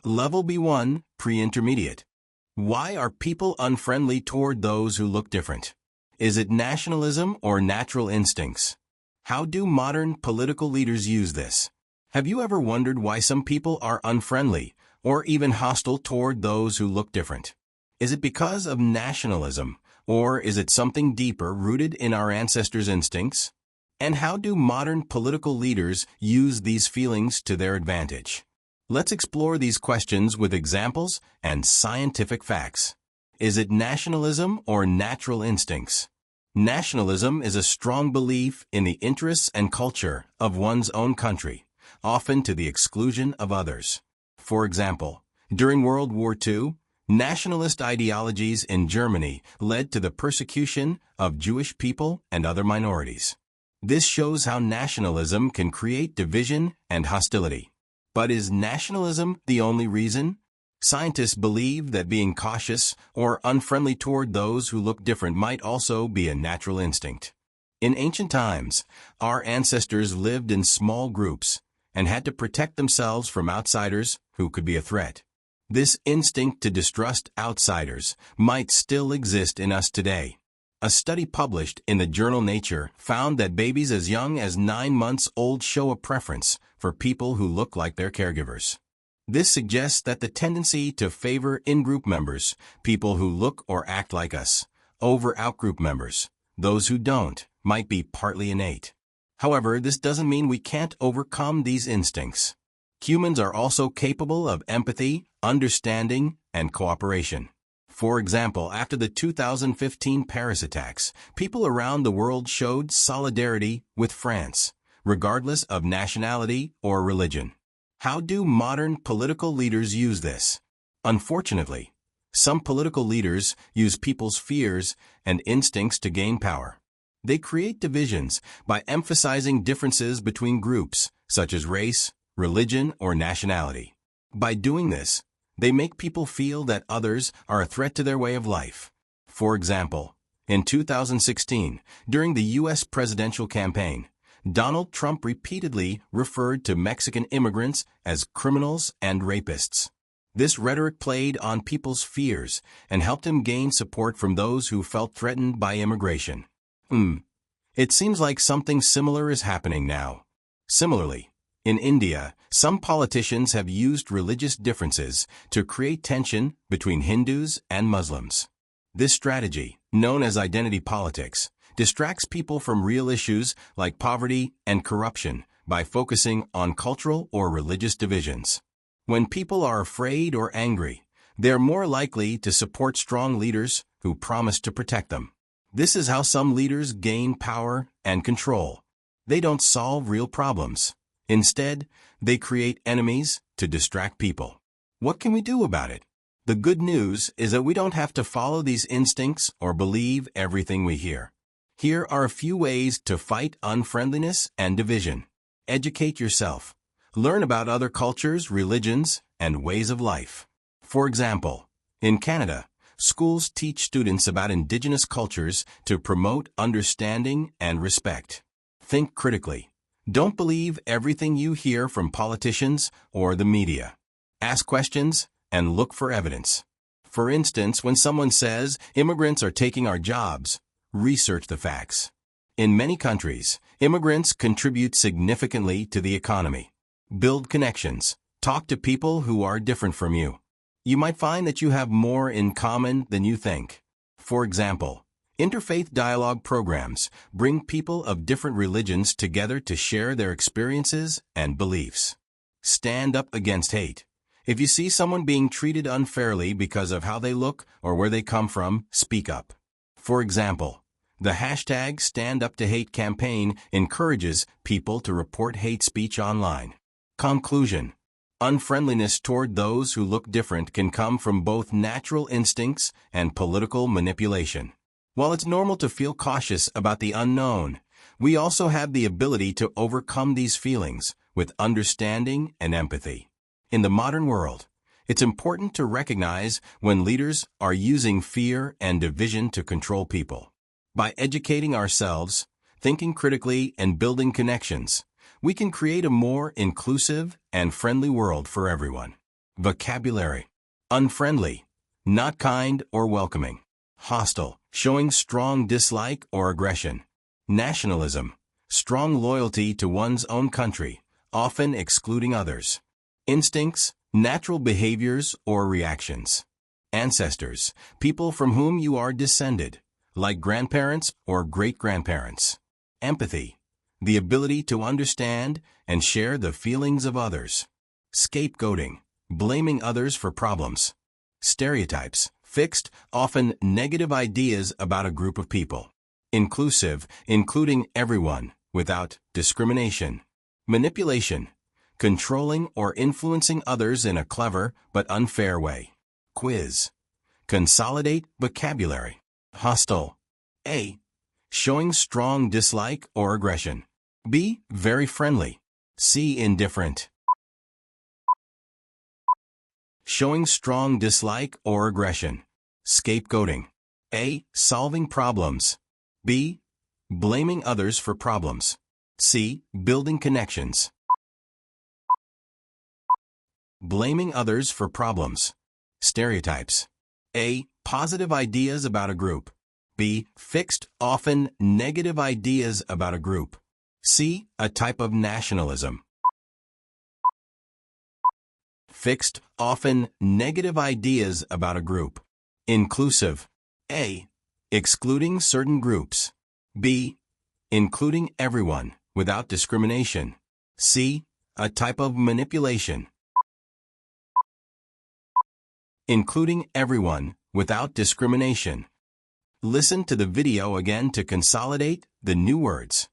Level B1, Pre-Intermediate. Why are people unfriendly toward those who look different? Is it nationalism or natural instincts? How do modern political leaders use this? Have you ever wondered why some people are unfriendly or even hostile toward those who look different? Is it because of nationalism, or is it something deeper rooted in our ancestors' instincts? And how do modern political leaders use these feelings to their advantage? Let's explore these questions with examples and scientific facts. Is it nationalism or natural instincts? Nationalism is a strong belief in the interests and culture of one's own country, often to the exclusion of others. For example, during World War II, nationalist ideologies in Germany led to the persecution of Jewish people and other minorities. This shows how nationalism can create division and hostility. But is nationalism the only reason? Scientists believe that being cautious or unfriendly toward those who look different might also be a natural instinct. In ancient times, our ancestors lived in small groups and had to protect themselves from outsiders who could be a threat. This instinct to distrust outsiders might still exist in us today. A study published in the journal Nature found that babies as young as 9 months old show a preference for people who look like their caregivers. This suggests that the tendency to favor in-group members, people who look or act like us, over out-group members, those who don't, might be partly innate. However, this doesn't mean we can't overcome these instincts. Humans are also capable of empathy, understanding, and cooperation. For example, after the 2015 Paris attacks, people around the world showed solidarity with France, regardless of nationality or religion. How do modern political leaders use this? Unfortunately, some political leaders use people's fears and instincts to gain power. They create divisions by emphasizing differences between groups, such as race, religion, or nationality. By doing this, they make people feel that others are a threat to their way of life. For example, in 2016, during the U.S. presidential campaign, Donald Trump repeatedly referred to Mexican immigrants as criminals and rapists. This rhetoric played on people's fears and helped him gain support from those who felt threatened by immigration. It seems like something similar is happening now. Similarly, in India, some politicians have used religious differences to create tension between Hindus and Muslims. This strategy, known as identity politics, distracts people from real issues like poverty and corruption by focusing on cultural or religious divisions. When people are afraid or angry, they're more likely to support strong leaders who promise to protect them. This is how some leaders gain power and control. They don't solve real problems. Instead, they create enemies to distract people. What can we do about it? The good news is that we don't have to follow these instincts or believe everything we hear. Here are a few ways to fight unfriendliness and division. Educate yourself. Learn about other cultures, religions, and ways of life. For example, in Canada, schools teach students about indigenous cultures to promote understanding and respect. Think critically. Don't believe everything you hear from politicians or the media. Ask questions and look for evidence. For instance, when someone says immigrants are taking our jobs, research the facts. In many countries, immigrants contribute significantly to the economy. Build connections. Talk to people who are different from you. You might find that you have more in common than you think. For example, interfaith dialogue programs bring people of different religions together to share their experiences and beliefs. Stand up against hate. If you see someone being treated unfairly because of how they look or where they come from, speak up. For example, the hashtag #StandUpToHate campaign encourages people to report hate speech online. Conclusion: unfriendliness toward those who look different can come from both natural instincts and political manipulation. While it's normal to feel cautious about the unknown, we also have the ability to overcome these feelings with understanding and empathy. In the modern world, it's important to recognize when leaders are using fear and division to control people. By educating ourselves, thinking critically, and building connections, we can create a more inclusive and friendly world for everyone. vocabulary. Unfriendly, not kind or welcoming. Hostile, showing strong dislike or aggression. Nationalism, strong loyalty to one's own country, often excluding others. Instincts, natural behaviors or reactions. Ancestors, people from whom you are descended, like grandparents or great-grandparents. Empathy, the ability to understand and share the feelings of others. Scapegoating, blaming others for problems. Stereotypes, fixed, often negative ideas about a group of people. Inclusive, including everyone, without discrimination. Manipulation, controlling or influencing others in a clever but unfair way. Quiz, consolidate vocabulary. Hostile. A, showing strong dislike or aggression. B, very friendly. C, indifferent. Showing strong dislike or aggression. Scapegoating. A, solving problems. B, blaming others for problems. C, building connections. Blaming others for problems. Stereotypes. A, positive ideas about a group. B, fixed, often negative ideas about a group. C, a type of nationalism. Fixed, often negative ideas about a group. Inclusive. A, excluding certain groups. B, including everyone, without discrimination. C, a type of manipulation. Including everyone, without discrimination. Listen to the video again to consolidate the new words.